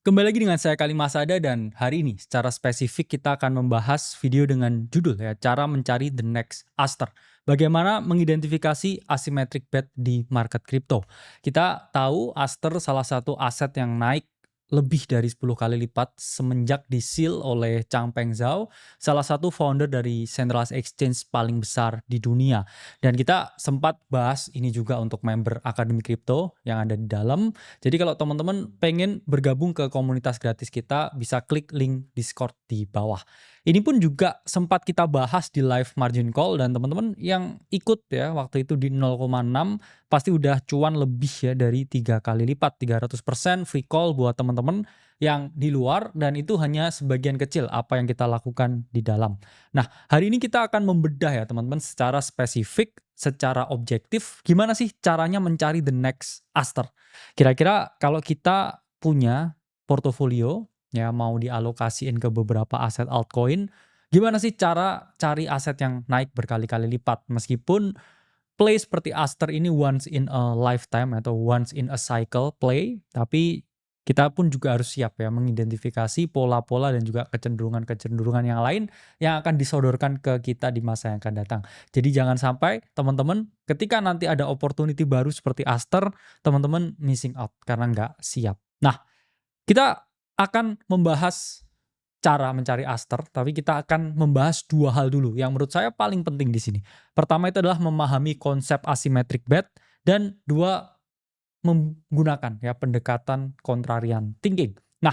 Kembali lagi dengan saya Kali Masada dan hari ini secara spesifik kita akan membahas video dengan judul ya, cara mencari the next Aster. Bagaimana mengidentifikasi asymmetric bet di market crypto. Kita tahu Aster salah satu aset yang naik lebih dari 10 kali lipat semenjak di-seal oleh Changpeng Zhao, salah satu founder dari centralized exchange paling besar di dunia. Dan kita sempat bahas ini juga untuk member Akademi Kripto yang ada di dalam. Jadi kalau teman-teman pengen bergabung ke komunitas gratis kita, bisa klik link Discord di bawah. Ini pun juga sempat kita bahas di live margin call dan teman-teman yang ikut ya waktu itu di 0,6 pasti udah cuan lebih ya dari 3 kali lipat, 300% free call buat teman-teman yang di luar dan itu hanya sebagian kecil apa yang kita lakukan di dalam. Nah, hari ini kita akan membedah ya teman-teman secara spesifik, secara objektif gimana sih caranya mencari the next Aster. Kira-kira kalau kita punya portofolio, ya mau dialokasiin ke beberapa aset altcoin, gimana sih cara cari aset yang naik berkali-kali lipat? Meskipun play seperti Aster ini once in a lifetime atau once in a cycle play, tapi kita pun juga harus siap ya mengidentifikasi pola-pola dan juga kecenderungan-kecenderungan yang lain yang akan disodorkan ke kita di masa yang akan datang. Jadi jangan sampai teman-teman ketika nanti ada opportunity baru seperti Aster, teman-teman missing out karena nggak siap. Nah, kita akan membahas cara mencari Aster, tapi kita akan membahas dua hal dulu yang menurut saya paling penting di sini. Pertama itu adalah memahami konsep asymmetric bet dan dua menggunakan ya pendekatan contrarian thinking. Nah,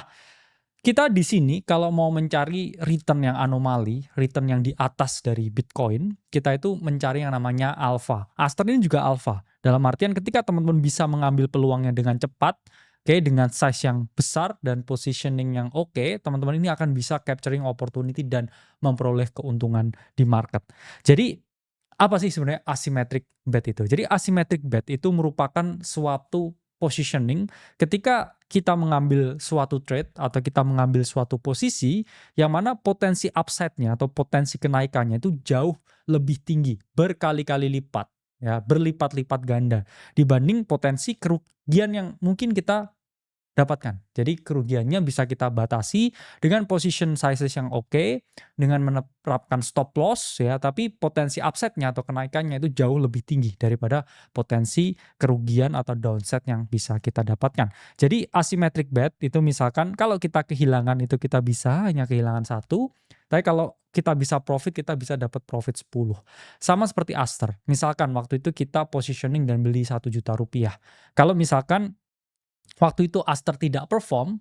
kita di sini kalau mau mencari return yang anomali, return yang di atas dari Bitcoin, kita itu mencari yang namanya alpha. Aster ini juga alpha. Dalam artian ketika teman-teman bisa mengambil peluangnya dengan cepat, oke, dengan size yang besar dan positioning yang oke, teman-teman ini akan bisa capturing opportunity dan memperoleh keuntungan di market. Jadi apa sih sebenarnya asymmetric bet itu? Jadi asymmetric bet itu merupakan suatu positioning ketika kita mengambil suatu trade atau kita mengambil suatu posisi yang mana potensi upside-nya atau potensi kenaikannya itu jauh lebih tinggi, berkali-kali lipat ya, berlipat-lipat ganda dibanding potensi kerugian yang mungkin kita dapatkan. Jadi kerugiannya bisa kita batasi dengan position sizes yang oke, dengan menerapkan stop loss ya, tapi potensi upside-nya atau kenaikannya itu jauh lebih tinggi daripada potensi kerugian atau downside yang bisa kita dapatkan. Jadi asymmetric bet itu misalkan kalau kita kehilangan itu kita bisa hanya kehilangan satu, tapi kalau kita bisa profit, kita bisa dapat profit 10. Sama seperti Aster. Misalkan waktu itu kita positioning dan beli 1 juta rupiah. Kalau misalkan waktu itu Aster tidak perform,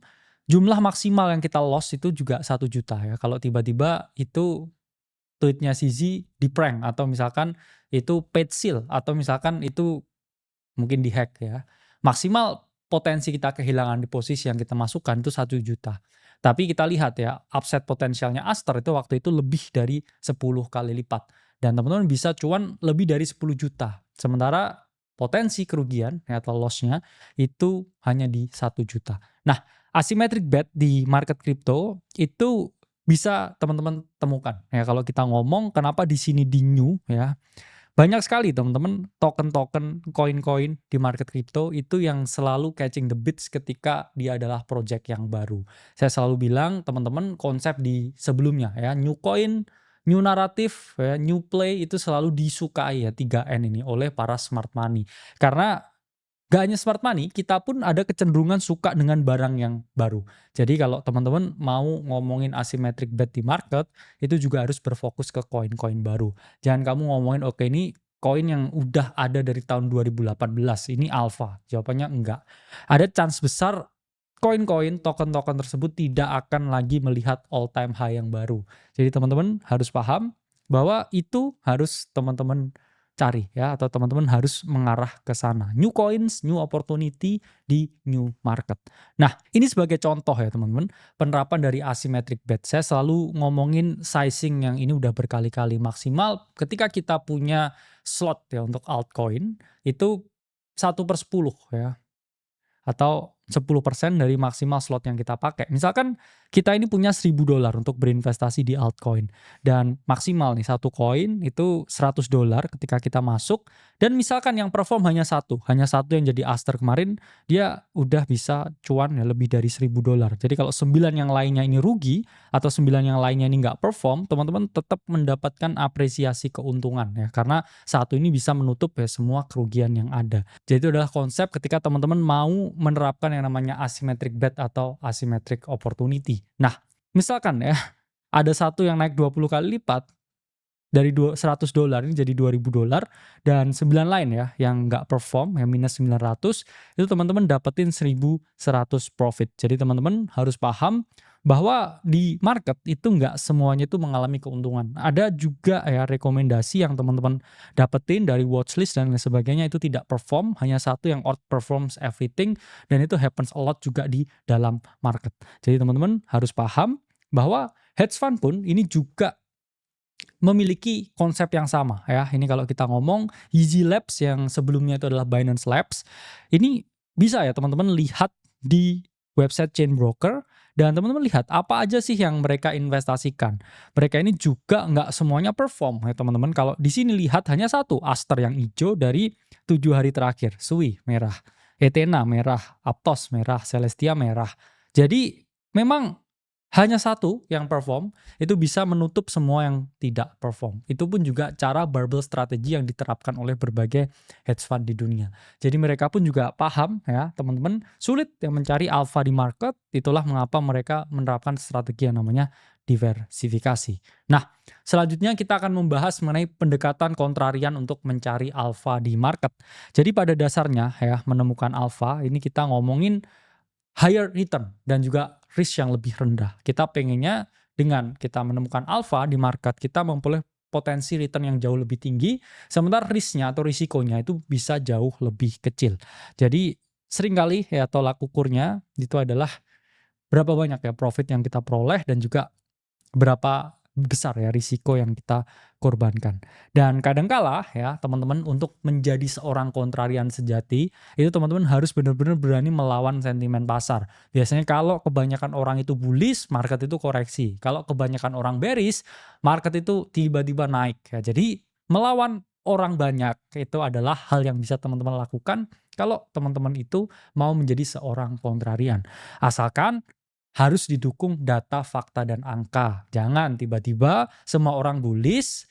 jumlah maksimal yang kita loss itu juga 1 juta ya. Kalau tiba-tiba itu tweetnya CZ di-prank atau misalkan itu paid seal atau misalkan itu mungkin di-hack ya. Maksimal potensi kita kehilangan di posisi yang kita masukkan itu 1 juta. Tapi kita lihat ya, upside potensialnya Aster itu waktu itu lebih dari 10 kali lipat. Dan teman-teman bisa cuan lebih dari 10 juta. Sementara potensi kerugian ya, atau loss-nya itu hanya di 1 juta. Nah, asymmetric bet di market crypto itu bisa teman-teman temukan. Ya, kalau kita ngomong kenapa di sini di new ya, banyak sekali teman-teman token-token, koin-koin di market crypto itu yang selalu catching the beats ketika dia adalah project yang baru. Saya selalu bilang teman-teman konsep di sebelumnya ya, new coin, new narrative, ya, new play itu selalu disukai ya 3N ini oleh para smart money. Karena gak hanya smart money, kita pun ada kecenderungan suka dengan barang yang baru. Jadi kalau teman-teman mau ngomongin asymmetric bet di market, itu juga harus berfokus ke koin-koin baru. Jangan kamu ngomongin, oke ini koin yang udah ada dari tahun 2018, ini alpha. Jawabannya enggak. Ada chance besar koin-koin, token-token tersebut tidak akan lagi melihat all time high yang baru. Jadi teman-teman harus paham bahwa itu harus teman-teman cari ya, atau teman-teman harus mengarah ke sana. New coins, new opportunity di new market. Nah, ini sebagai contoh ya teman-teman, penerapan dari asymmetric bet. Saya selalu ngomongin sizing yang ini udah berkali-kali maksimal ketika kita punya slot ya untuk altcoin, itu 1/10 ya, atau 10% dari maksimal slot yang kita pakai. Misalkan kita ini punya $1.000 untuk berinvestasi di altcoin dan maksimal nih satu koin itu $100 ketika kita masuk dan misalkan yang perform hanya satu yang jadi aster kemarin dia udah bisa cuan ya lebih dari $1.000. Jadi kalau 9 yang lainnya ini rugi atau 9 yang lainnya ini nggak perform, teman-teman tetap mendapatkan apresiasi keuntungan ya karena satu ini bisa menutup ya semua kerugian yang ada. Jadi itu adalah konsep ketika teman-teman mau menerapkan yang namanya asymmetric bet atau asymmetric opportunity. Nah, misalkan ya, ada satu yang naik 20 kali lipat dari $100 ini jadi $2.000 dan 9 lain ya yang nggak perform yang minus 900 itu teman-teman dapetin 1.100 profit. Jadi teman-teman harus paham bahwa di market itu nggak semuanya itu mengalami keuntungan. Ada juga ya rekomendasi yang teman-teman dapetin dari watchlist dan lain sebagainya itu tidak perform, hanya satu yang outperforms everything dan itu happens a lot juga di dalam market. Jadi teman-teman harus paham bahwa hedge fund pun ini juga memiliki konsep yang sama ya. Ini kalau kita ngomong Yeezy Labs yang sebelumnya itu adalah Binance Labs, ini bisa ya teman-teman lihat di website Chain Broker dan teman-teman lihat apa aja sih yang mereka investasikan. Mereka ini juga nggak semuanya perform ya teman-teman. Kalau di sini lihat hanya satu Aster yang hijau dari 7 hari terakhir, Sui merah, Ethena merah, Aptos merah, Celestia merah. Jadi memang hanya satu yang perform, itu bisa menutup semua yang tidak perform. Itu pun juga cara barbell strategi yang diterapkan oleh berbagai hedge fund di dunia. Jadi mereka pun juga paham ya teman-teman, sulit yang mencari alpha di market, itulah mengapa mereka menerapkan strategi yang namanya diversifikasi. Nah, selanjutnya kita akan membahas mengenai pendekatan kontrarian untuk mencari alpha di market. Jadi pada dasarnya ya menemukan alpha, ini kita ngomongin higher return dan juga risk yang lebih rendah. Kita pengennya dengan kita menemukan alpha di market, kita memperoleh potensi return yang jauh lebih tinggi, sementara risknya atau risikonya itu bisa jauh lebih kecil. Jadi seringkali ya tolak ukurnya itu adalah berapa banyak ya profit yang kita peroleh dan juga berapa besar ya risiko yang kita korbankan. Dan kadangkala ya teman-teman untuk menjadi seorang kontrarian sejati itu teman-teman harus benar-benar berani melawan sentimen pasar. Biasanya kalau kebanyakan orang itu bullish, market itu koreksi. Kalau kebanyakan orang bearish, market itu tiba-tiba naik ya. Jadi melawan orang banyak itu adalah hal yang bisa teman-teman lakukan kalau teman-teman itu mau menjadi seorang kontrarian. Asalkan harus didukung data, fakta, dan angka. Jangan tiba-tiba semua orang bullish,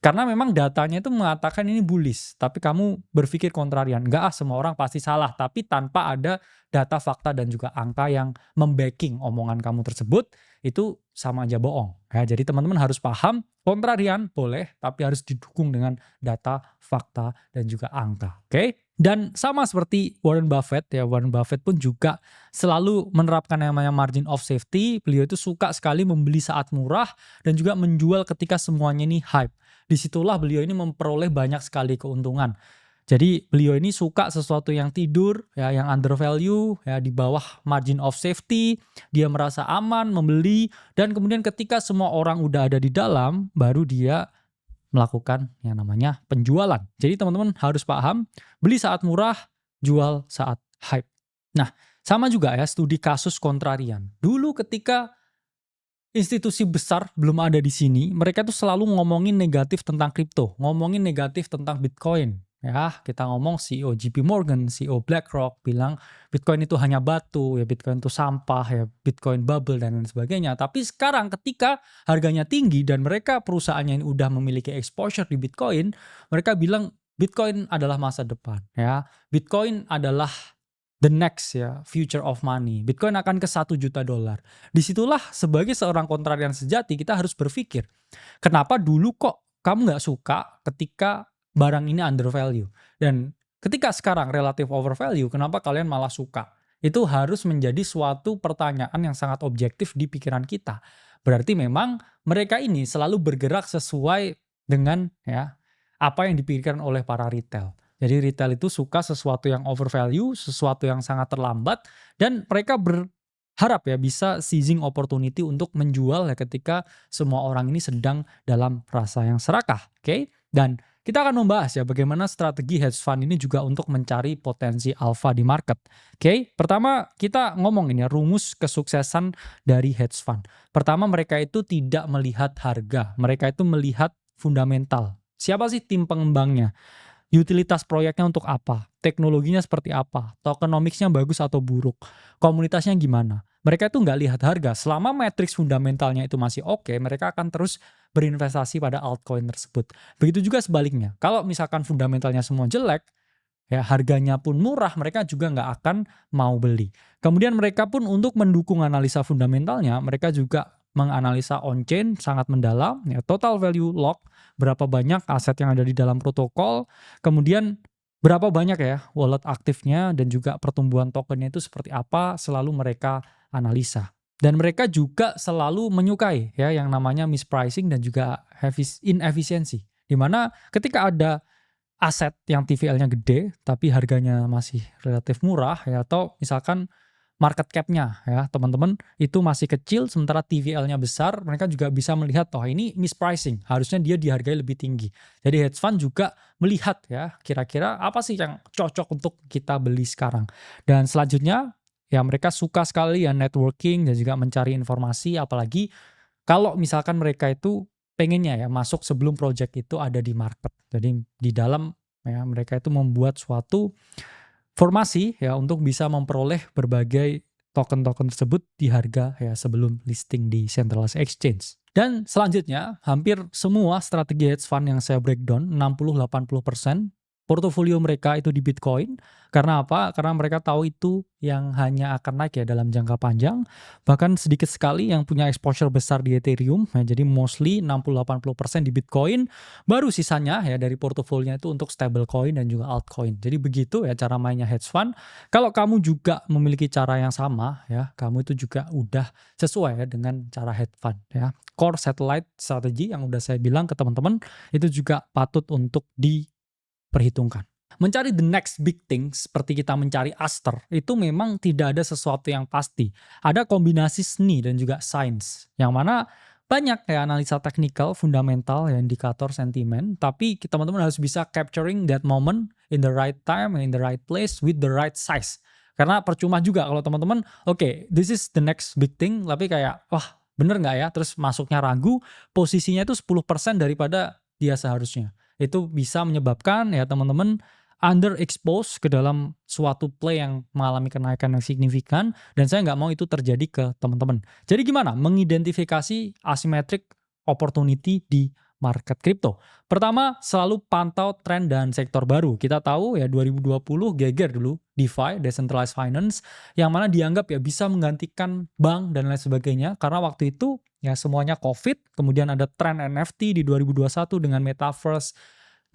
karena memang datanya itu mengatakan ini bullish, tapi kamu berpikir kontrarian. Enggak semua orang pasti salah, tapi tanpa ada data, fakta, dan juga angka yang membacking omongan kamu tersebut, itu sama aja bohong. Ya, jadi teman-teman harus paham, kontrarian boleh, tapi harus didukung dengan data, fakta, dan juga angka. Oke? Dan sama seperti Warren Buffett ya, Warren Buffett pun juga selalu menerapkan yang namanya margin of safety. Beliau itu suka sekali membeli saat murah dan juga menjual ketika semuanya ini hype. Disitulah beliau ini memperoleh banyak sekali keuntungan. Jadi beliau ini suka sesuatu yang tidur ya, yang under value ya, di bawah margin of safety. Dia merasa aman membeli dan kemudian ketika semua orang udah ada di dalam, baru dia melakukan yang namanya penjualan. Jadi teman-teman harus paham, beli saat murah, jual saat hype. Nah, sama juga ya studi kasus kontrarian. Dulu ketika institusi besar belum ada di sini, mereka tuh selalu ngomongin negatif tentang kripto, ngomongin negatif tentang Bitcoin. Ya, kita ngomong CEO JP Morgan, CEO BlackRock bilang Bitcoin itu hanya batu, ya Bitcoin itu sampah, ya Bitcoin bubble dan lain sebagainya. Tapi sekarang ketika harganya tinggi dan mereka perusahaannya yang udah memiliki exposure di Bitcoin, mereka bilang Bitcoin adalah masa depan, ya. Bitcoin adalah the next ya, future of money. Bitcoin akan ke $1 juta. Disitulah sebagai seorang kontrarian sejati kita harus berpikir, kenapa dulu kok kamu nggak suka ketika barang ini under value? Dan ketika sekarang relatif over value, kenapa kalian malah suka? Itu harus menjadi suatu pertanyaan yang sangat objektif di pikiran kita. Berarti memang mereka ini selalu bergerak sesuai dengan ya apa yang dipikirkan oleh para retail. Jadi retail itu suka sesuatu yang over value, sesuatu yang sangat terlambat, dan mereka berharap ya bisa seizing opportunity untuk menjual ya ketika semua orang ini sedang dalam rasa yang serakah. Oke? Dan Kita akan membahas ya bagaimana strategi hedge fund ini juga untuk mencari potensi alpha di market. Oke, pertama kita ngomongin ya rumus kesuksesan dari hedge fund. Pertama, mereka itu tidak melihat harga, mereka itu melihat fundamental. Siapa sih tim pengembangnya? Utilitas proyeknya untuk apa? Teknologinya seperti apa? Tokenomicsnya bagus atau buruk? Komunitasnya gimana? Mereka itu nggak lihat harga. Selama matriks fundamentalnya itu masih oke, mereka akan terus berinvestasi pada altcoin tersebut. Begitu juga sebaliknya. Kalau misalkan fundamentalnya semua jelek, ya harganya pun murah, mereka juga nggak akan mau beli. Kemudian mereka pun untuk mendukung analisa fundamentalnya, mereka juga menganalisa on-chain sangat mendalam, ya total value lock, berapa banyak aset yang ada di dalam protokol, kemudian berapa banyak ya wallet aktifnya, dan juga pertumbuhan tokennya itu seperti apa, selalu mereka analisa. Dan mereka juga selalu menyukai ya yang namanya mispricing dan juga inefisiensi. Dimana ketika ada aset yang TVL-nya gede, tapi harganya masih relatif murah ya, atau misalkan market cap-nya ya teman-teman itu masih kecil sementara TVL-nya besar, mereka juga bisa melihat oh ini mispricing, harusnya dia dihargai lebih tinggi. Jadi hedge fund juga melihat ya kira-kira apa sih yang cocok untuk kita beli sekarang. Dan selanjutnya ya mereka suka sekali ya networking dan juga mencari informasi, apalagi kalau misalkan mereka itu pengennya ya masuk sebelum project itu ada di market. Jadi di dalam ya mereka itu membuat suatu formasi ya untuk bisa memperoleh berbagai token-token tersebut di harga ya sebelum listing di centralized exchange. Dan selanjutnya, hampir semua strategi hedge fund yang saya breakdown, 60-80% portofolio mereka itu di Bitcoin. Karena apa? Karena mereka tahu itu yang hanya akan naik ya dalam jangka panjang. Bahkan sedikit sekali yang punya exposure besar di Ethereum. Ya, jadi mostly 60-80% di Bitcoin. Baru sisanya ya dari portofolionya itu untuk stablecoin dan juga altcoin. Jadi begitu ya cara mainnya hedge fund. Kalau kamu juga memiliki cara yang sama ya, kamu itu juga udah sesuai ya dengan cara hedge fund ya. Core satellite strategy yang udah saya bilang ke teman-teman itu juga patut untuk diperhitungkan. Mencari the next big thing seperti kita mencari Aster itu memang tidak ada sesuatu yang pasti. Ada kombinasi seni dan juga sains yang mana banyak ya analisa teknikal, fundamental, ya, indikator sentimen, tapi teman-teman harus bisa capturing that moment in the right time, in the right place, with the right size. Karena percuma juga kalau teman-teman, oke, this is the next big thing, tapi kayak, wah bener nggak ya? Terus masuknya ragu, posisinya itu 10% daripada dia seharusnya. Itu bisa menyebabkan ya teman-teman underexpose ke dalam suatu play yang mengalami kenaikan yang signifikan, dan saya nggak mau itu terjadi ke teman-teman. Jadi gimana mengidentifikasi asymmetric opportunity di market crypto? Pertama, selalu pantau tren dan sektor baru. Kita tahu ya 2020 geger dulu DeFi, Decentralized Finance, yang mana dianggap ya bisa menggantikan bank dan lain sebagainya, karena waktu itu ya semuanya COVID, kemudian ada tren NFT di 2021 dengan Metaverse,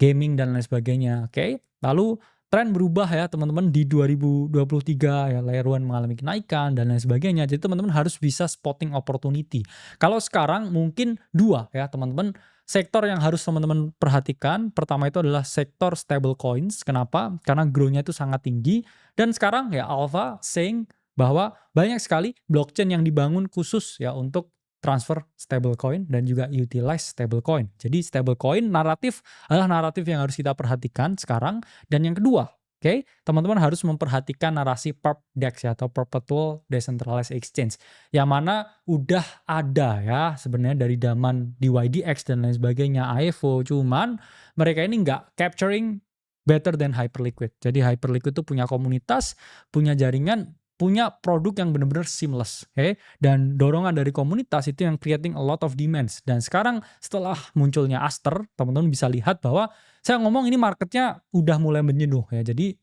gaming dan lain sebagainya. Oke. Lalu tren berubah ya teman-teman di 2023 ya, layer 1 mengalami kenaikan dan lain sebagainya. Jadi teman-teman harus bisa spotting opportunity. Kalau sekarang mungkin dua ya teman-teman, sektor yang harus teman-teman perhatikan. Pertama itu adalah sektor stable coins. Kenapa? Karena growth-nya itu sangat tinggi, dan sekarang ya Alpha saying bahwa banyak sekali blockchain yang dibangun khusus ya untuk transfer stablecoin dan juga utilize stablecoin. Jadi stablecoin naratif adalah naratif yang harus kita perhatikan sekarang. Dan yang kedua, oke, teman-teman harus memperhatikan narasi perp DEX ya, atau perpetual decentralized exchange, yang mana udah ada ya sebenarnya dari zaman DYDX dan lain sebagainya, AEVO, cuman mereka ini nggak capturing better than Hyperliquid. Jadi Hyperliquid itu punya komunitas, punya jaringan, punya produk yang benar-benar seamless, okay? Dan dorongan dari komunitas itu yang creating a lot of demands. Dan sekarang setelah munculnya Aster, teman-teman bisa lihat bahwa saya ngomong ini marketnya udah mulai menjenuh ya. Jadi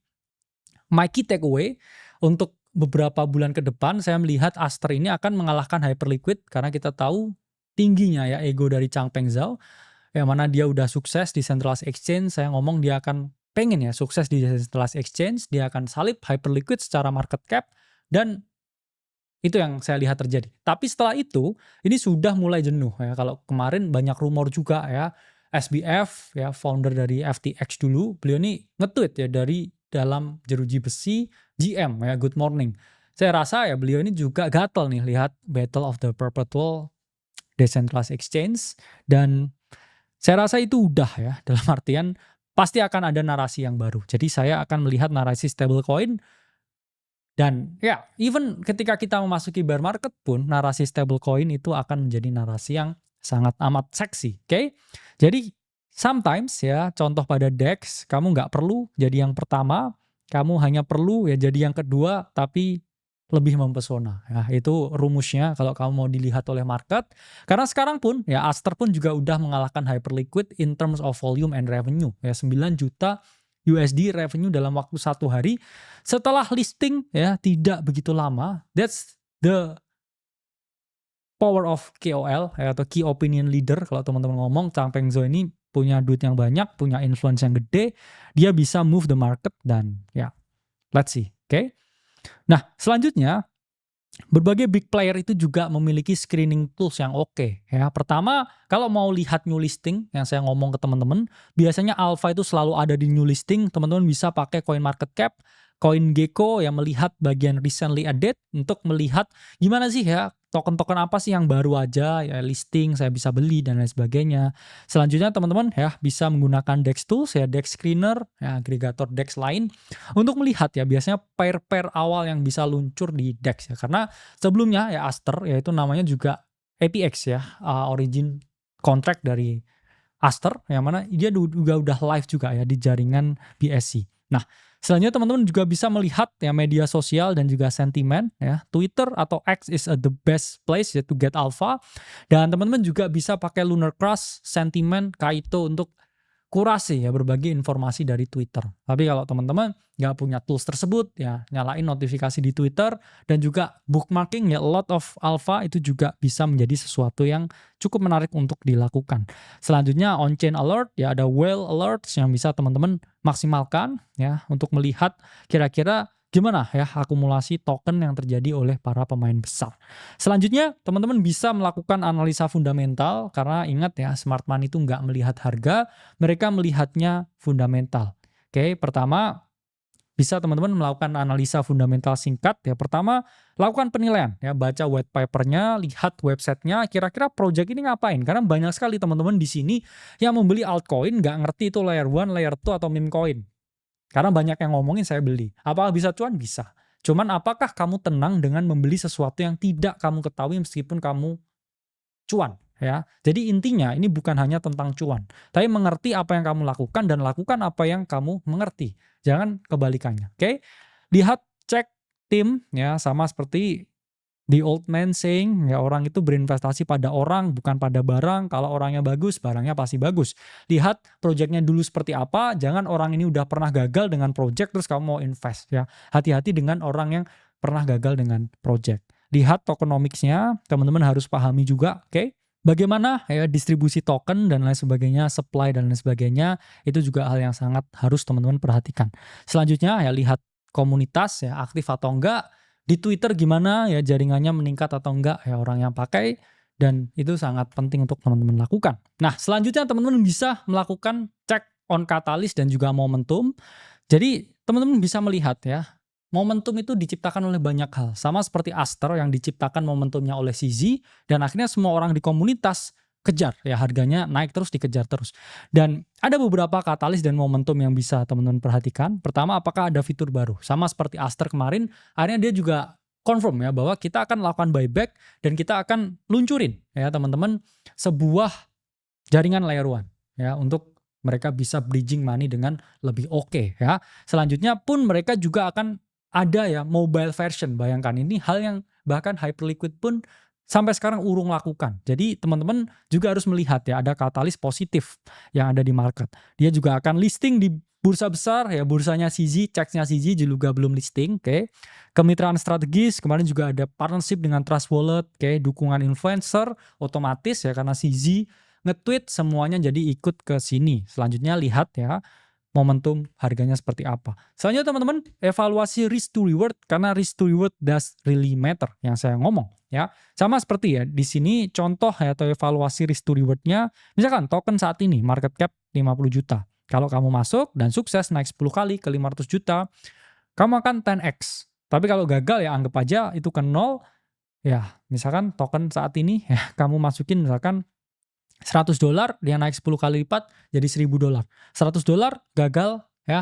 my key takeaway untuk beberapa bulan ke depan, saya melihat Aster ini akan mengalahkan Hyperliquid karena kita tahu tingginya ya ego dari Changpeng Zhao, yang mana dia udah sukses di centralized exchange. Saya ngomong dia akan pengen ya sukses di centralized exchange, dia akan salib Hyperliquid secara market cap, dan itu yang saya lihat terjadi. Tapi setelah itu, ini sudah mulai jenuh ya. Kalau kemarin banyak rumor juga ya, SBF ya, founder dari FTX dulu, beliau ini nge-tweet ya dari dalam jeruji besi GM ya, good morning. Saya rasa ya beliau ini juga gatel nih lihat Battle of the Perpetual Decentralized Exchange, dan Saya rasa itu udah ya, dalam artian pasti akan ada narasi yang baru. Jadi saya akan melihat narasi stablecoin dan ya even ketika kita memasuki bear market pun narasi stablecoin itu akan menjadi narasi yang sangat amat seksi, oke? Jadi sometimes ya contoh pada DEX kamu nggak perlu jadi yang pertama, kamu hanya perlu ya jadi yang kedua tapi lebih mempesona. Ya, itu rumusnya kalau kamu mau dilihat oleh market. Karena sekarang pun ya Aster pun juga udah mengalahkan Hyperliquid in terms of volume and revenue. Ya 9 juta USD revenue dalam waktu 1 hari setelah listing ya tidak begitu lama. That's the power of KOL ya, atau Key Opinion Leader kalau teman-teman ngomong. Chang Peng Zhou ini punya duit yang banyak, punya influence yang gede, dia bisa move the market dan ya let's see, oke? Nah, selanjutnya berbagai big player itu juga memiliki screening tools yang oke ya. Pertama, kalau mau lihat new listing yang saya ngomong ke teman-teman, biasanya alpha itu selalu ada di new listing. Teman-teman bisa pakai CoinMarketCap, CoinGecko yang melihat bagian recently added untuk melihat gimana sih ya token-token apa sih yang baru aja ya listing saya bisa beli dan lain sebagainya. Selanjutnya teman-teman ya bisa menggunakan DEX tools ya, DEX screener ya, agregator DEX lain untuk melihat ya biasanya pair-pair awal yang bisa luncur di DEX ya. Karena sebelumnya ya Aster yaitu namanya juga APX ya, origin contract dari Aster yang mana dia juga udah live juga ya di jaringan BSC. Nah, selanjutnya teman-teman juga bisa melihat ya media sosial dan juga sentimen ya. Twitter atau X is the best place ya to get alpha. Dan teman-teman juga bisa pakai Lunar Crush, sentimen, Kaito untuk kurasi ya berbagi informasi dari Twitter. Tapi kalau teman-teman nggak punya tools tersebut ya nyalain notifikasi di Twitter dan juga bookmarking ya a lot of alpha itu juga bisa menjadi sesuatu yang cukup menarik untuk dilakukan. Selanjutnya on-chain alert ya ada whale alerts yang bisa teman-teman maksimalkan ya untuk melihat kira-kira gimana ya akumulasi token yang terjadi oleh para pemain besar. Selanjutnya teman-teman bisa melakukan analisa fundamental karena ingat ya smart money itu nggak melihat harga, mereka melihatnya fundamental. Oke, pertama bisa teman-teman melakukan analisa fundamental singkat ya. Pertama, lakukan penilaian ya, baca white papernya, lihat websitenya, kira-kira project ini ngapain. Karena banyak sekali teman-teman di sini yang membeli altcoin nggak ngerti itu layer 1, layer 2 atau meme coin. Karena banyak yang ngomongin saya beli. Apakah bisa cuan? Bisa. Cuman apakah kamu tenang dengan membeli sesuatu yang tidak kamu ketahui meskipun kamu cuan ya. Jadi intinya ini bukan hanya tentang cuan, tapi mengerti apa yang kamu lakukan dan lakukan apa yang kamu mengerti. Jangan kebalikannya. Oke? Lihat, cek tim ya sama seperti the old man saying ya orang itu berinvestasi pada orang bukan pada barang. Kalau orangnya bagus, barangnya pasti bagus. Lihat projectnya dulu seperti apa. Jangan orang ini udah pernah gagal dengan project terus kamu mau invest ya. Hati-hati dengan orang yang pernah gagal dengan project. Lihat tokenomicsnya, teman-teman harus pahami juga, oke? Bagaimana ya distribusi token dan lain sebagainya, supply dan lain sebagainya, itu juga hal yang sangat harus teman-teman perhatikan. Selanjutnya ya lihat komunitas ya aktif atau enggak, di Twitter gimana ya jaringannya meningkat atau enggak ya orang yang pakai, dan itu sangat penting untuk teman-teman lakukan. Nah, selanjutnya teman-teman bisa melakukan cek on catalyst dan juga momentum. Jadi teman-teman bisa melihat ya momentum itu diciptakan oleh banyak hal. Sama seperti Aster yang diciptakan momentumnya oleh CZ dan akhirnya semua orang di komunitas kejar ya harganya naik terus dikejar terus. Dan ada beberapa katalis dan momentum yang bisa teman-teman perhatikan. Pertama, apakah ada fitur baru? Sama seperti Aster kemarin, akhirnya dia juga confirm ya bahwa kita akan melakukan buyback dan kita akan luncurin ya teman-teman sebuah jaringan layer 1 ya untuk mereka bisa bridging money dengan lebih oke ya. Selanjutnya pun mereka juga akan ada ya mobile version. Bayangkan ini hal yang bahkan Hyperliquid pun sampai sekarang urung lakukan. Jadi teman-teman juga harus melihat ya ada katalis positif yang ada di market. Dia juga akan listing di bursa besar ya, bursanya CZ, checksnya CZ juga belum listing, oke. Kemitraan strategis, kemarin juga ada partnership dengan Trust Wallet, oke, dukungan influencer otomatis ya karena CZ nge-tweet semuanya jadi ikut ke sini. Selanjutnya lihat ya momentum harganya seperti apa. Selanjutnya teman-teman evaluasi risk to reward karena risk to reward does really matter yang saya ngomong ya. Sama seperti ya di sini contoh ya atau evaluasi risk to rewardnya misalkan token saat ini market cap 50 juta. Kalau kamu masuk dan sukses naik 10 kali ke 500 juta, kamu akan 10x. Tapi kalau gagal ya anggap aja itu ke 0 ya. Misalkan token saat ini ya kamu masukin misalkan $100 dia naik 10 kali lipat jadi $1.000. $100 gagal ya,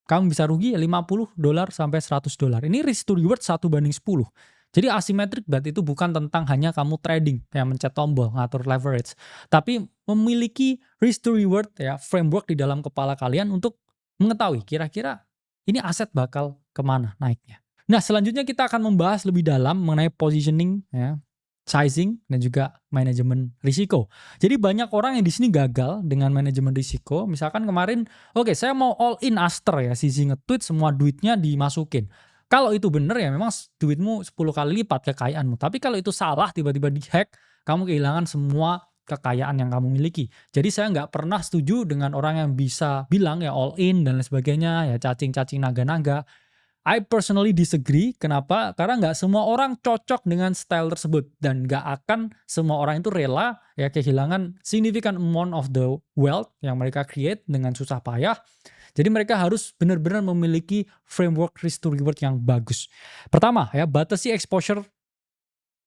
kamu bisa rugi $50 sampai $100. Ini risk to reward 1:10. Jadi asymmetric bet itu bukan tentang hanya kamu trading, kayak mencet tombol, ngatur leverage. Tapi memiliki risk to reward ya, framework di dalam kepala kalian untuk mengetahui kira-kira ini aset bakal kemana naiknya. Nah, selanjutnya kita akan membahas lebih dalam mengenai positioning ya, sizing dan juga manajemen risiko. Jadi banyak orang yang di sini gagal dengan manajemen risiko. Misalkan kemarin, oke, saya mau all in Aster ya, sisi nge-tweet semua duitnya dimasukin. Kalau itu benar ya memang duitmu 10 kali lipat kekayaanmu. Tapi kalau itu salah, tiba-tiba di-hack, kamu kehilangan semua kekayaan yang kamu miliki. Jadi saya nggak pernah setuju dengan orang yang bisa bilang ya all in dan lain sebagainya, ya cacing-cacing naga-naga. I personally disagree. Kenapa? Karena nggak semua orang cocok dengan style tersebut. Dan nggak akan semua orang itu rela ya kehilangan significant amount of the wealth yang mereka create dengan susah payah. Jadi mereka harus benar-benar memiliki framework risk to reward yang bagus. Pertama ya, batasi exposure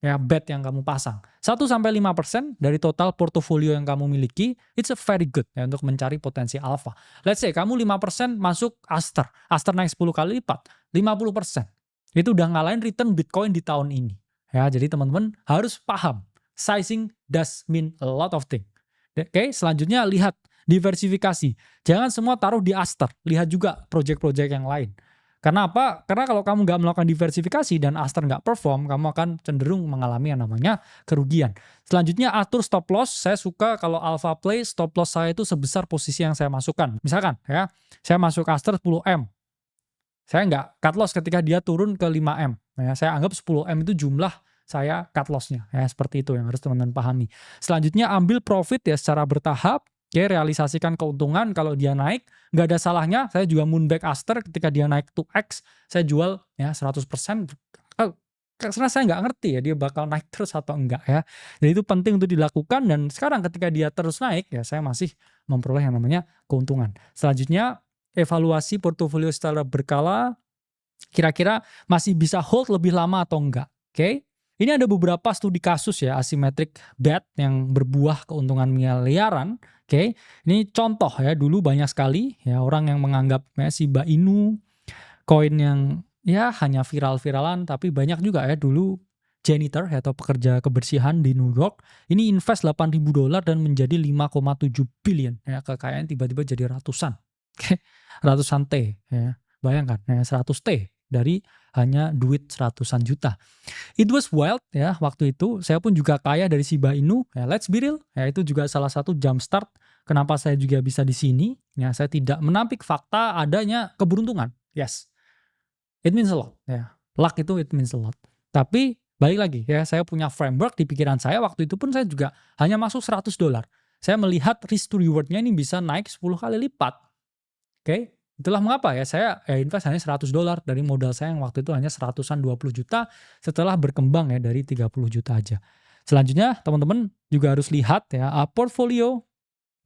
ya bet yang kamu pasang. 1-5% dari total portofolio yang kamu miliki, it's a very good ya untuk mencari potensi alpha. Let's say kamu 5% masuk Aster. Aster naik 10 kali lipat, 50%. Itu udah ngalahin return Bitcoin di tahun ini. Ya, jadi teman-teman harus paham, sizing does mean a lot of things. Oke, selanjutnya lihat diversifikasi. Jangan semua taruh di Aster, lihat juga project-project yang lain. Karena apa? Karena kalau kamu nggak melakukan diversifikasi dan Aster nggak perform, kamu akan cenderung mengalami yang namanya kerugian. Selanjutnya atur stop loss. Saya suka kalau alpha play, stop loss saya itu sebesar posisi yang saya masukkan. Misalkan ya, saya masuk Aster 10M. Saya nggak cut loss ketika dia turun ke 5M. Ya, saya anggap 10M itu jumlah saya cut loss-nya. Ya, seperti itu yang harus teman-teman pahami. Selanjutnya ambil profit ya secara bertahap. Oke, realisasikan keuntungan kalau dia naik. Nggak ada salahnya, saya juga moonback Aster ketika dia naik 2x, saya jual ya 100%. Karena saya nggak ngerti ya dia bakal naik terus atau enggak ya. Jadi itu penting untuk dilakukan dan sekarang ketika dia terus naik ya saya masih memperoleh yang namanya keuntungan. Selanjutnya evaluasi portofolio secara berkala, kira-kira masih bisa hold lebih lama atau enggak. Oke. Ini ada beberapa studi kasus ya asymmetric bet yang berbuah keuntungan miliaran. Oke. Ini contoh ya, dulu banyak sekali ya orang yang menganggap ya Shiba Inu koin yang ya hanya viral-viralan, tapi banyak juga ya dulu janitor ya, atau pekerja kebersihan di New York ini invest $8.000 dan menjadi 5,7 billion ya, kekayaan tiba-tiba jadi ratusan. Oke. Ratusan T ya. Bayangkan ya 100 T dari hanya duit ratusan juta. It was wild ya waktu itu. Saya pun juga kaya dari Shiba Inu. Ya, let's be real. Ya, itu juga salah satu jumpstart kenapa saya juga bisa di sini. Ya, saya tidak menampik fakta adanya keberuntungan. Yes, it means a lot. Ya, luck itu it means a lot. Tapi balik lagi ya, saya punya framework di pikiran saya. Waktu itu pun saya juga hanya masuk $100. Saya melihat risk to reward-nya ini bisa naik 10 kali lipat. Oke. Itulah mengapa ya saya invest hanya $100 dari modal saya yang waktu itu hanya 120 juta setelah berkembang ya dari 30 juta aja. Selanjutnya teman-teman juga harus lihat ya portfolio,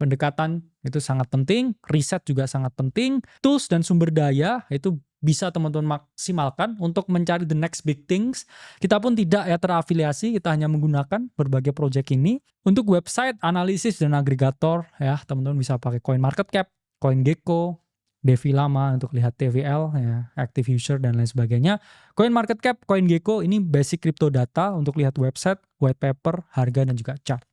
pendekatan itu sangat penting, riset juga sangat penting, tools dan sumber daya itu bisa teman-teman maksimalkan untuk mencari the next big things. Kita pun tidak ya terafiliasi, kita hanya menggunakan berbagai project ini. Untuk website, analisis dan agregator ya teman-teman bisa pakai CoinMarketCap, CoinGecko, Devi Lama untuk lihat TVL, ya, active user dan lain sebagainya. CoinMarketCap, CoinGecko ini basic crypto data untuk lihat website, white paper, harga dan juga chart.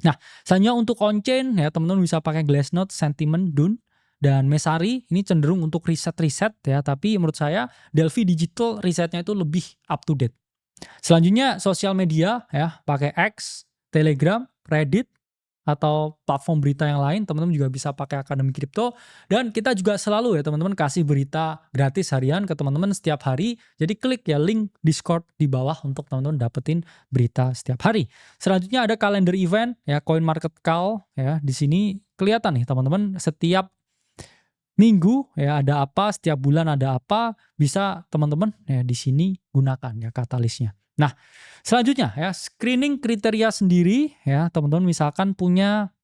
Nah, selanjutnya untuk on-chain ya teman-teman bisa pakai Glassnode, Sentiment, Dune, dan Messari. Ini cenderung untuk riset-riset ya, tapi menurut saya Delphi Digital risetnya itu lebih up to date. Selanjutnya sosial media ya, pakai X, Telegram, Reddit, atau platform berita yang lain, teman-teman juga bisa pakai Akademi Kripto. Dan kita juga selalu ya teman-teman kasih berita gratis harian ke teman-teman setiap hari. Jadi klik ya link Discord di bawah untuk teman-teman dapetin berita setiap hari. Selanjutnya ada kalender event ya, CoinMarketCal ya. Di sini kelihatan nih teman-teman setiap minggu ya ada apa, setiap bulan ada apa, bisa teman-teman ya di sini gunakan ya katalisnya. Nah, selanjutnya ya screening kriteria sendiri ya teman-teman misalkan punya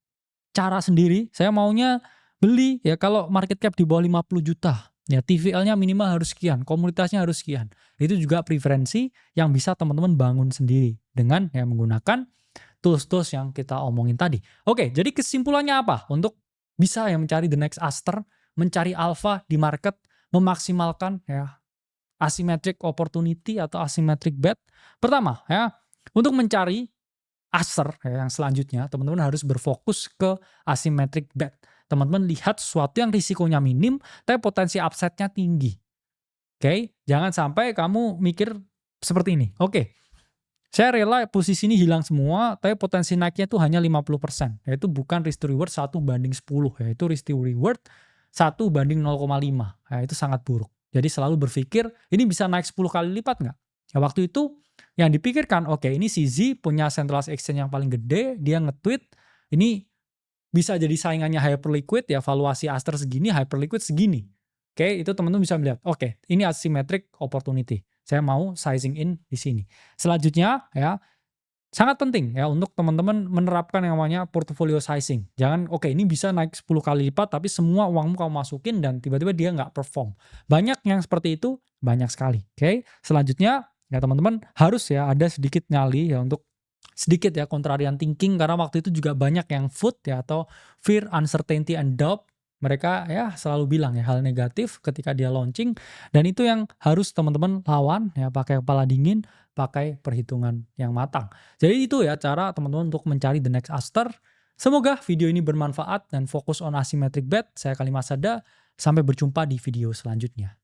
cara sendiri. Saya maunya beli ya kalau market cap di bawah 50 juta. Ya TVL-nya minimal harus sekian, komunitasnya harus sekian. Itu juga preferensi yang bisa teman-teman bangun sendiri dengan ya menggunakan tools-tools yang kita omongin tadi. Oke, jadi kesimpulannya apa? Untuk bisa ya mencari the next aster, mencari alpha di market, memaksimalkan ya asymmetric opportunity atau asymmetric bet. Pertama ya, untuk mencari aster ya, yang selanjutnya teman-teman harus berfokus ke asymmetric bet. Teman-teman lihat sesuatu yang risikonya minim tapi potensi upside-nya tinggi. Oke, jangan sampai kamu mikir seperti ini. Oke, saya rela posisi ini hilang semua, tapi potensi naiknya itu hanya 50%. Yaitu bukan risk to reward 1:10, yaitu risk to reward 1:0,5. Ya, itu sangat buruk. Jadi selalu berpikir, ini bisa naik 10 kali lipat nggak? Ya, waktu itu yang dipikirkan, oke ini si Z punya centralized exchange yang paling gede, dia nge-tweet, ini bisa jadi saingannya hyperliquid, ya valuasi Aster segini, hyperliquid segini. Oke, itu teman-teman bisa melihat, oke ini asymmetric opportunity. Saya mau sizing in di sini. Selanjutnya ya, sangat penting ya untuk teman-teman menerapkan yang namanya portfolio sizing. Jangan oke ini bisa naik 10 kali lipat tapi semua uangmu kamu masukin dan tiba-tiba dia nggak perform. Banyak yang seperti itu, banyak sekali. Oke, selanjutnya ya teman-teman harus ya ada sedikit nyali ya untuk sedikit ya contrarian thinking karena waktu itu juga banyak yang food ya atau fear, uncertainty, and doubt. Mereka ya selalu bilang ya hal negatif ketika dia launching dan itu yang harus teman-teman lawan ya pakai kepala dingin, pakai perhitungan yang matang. Jadi itu ya cara teman-teman untuk mencari the next aster. Semoga video ini bermanfaat dan fokus on asymmetric bet. Saya Kalimasada, sampai berjumpa di video selanjutnya.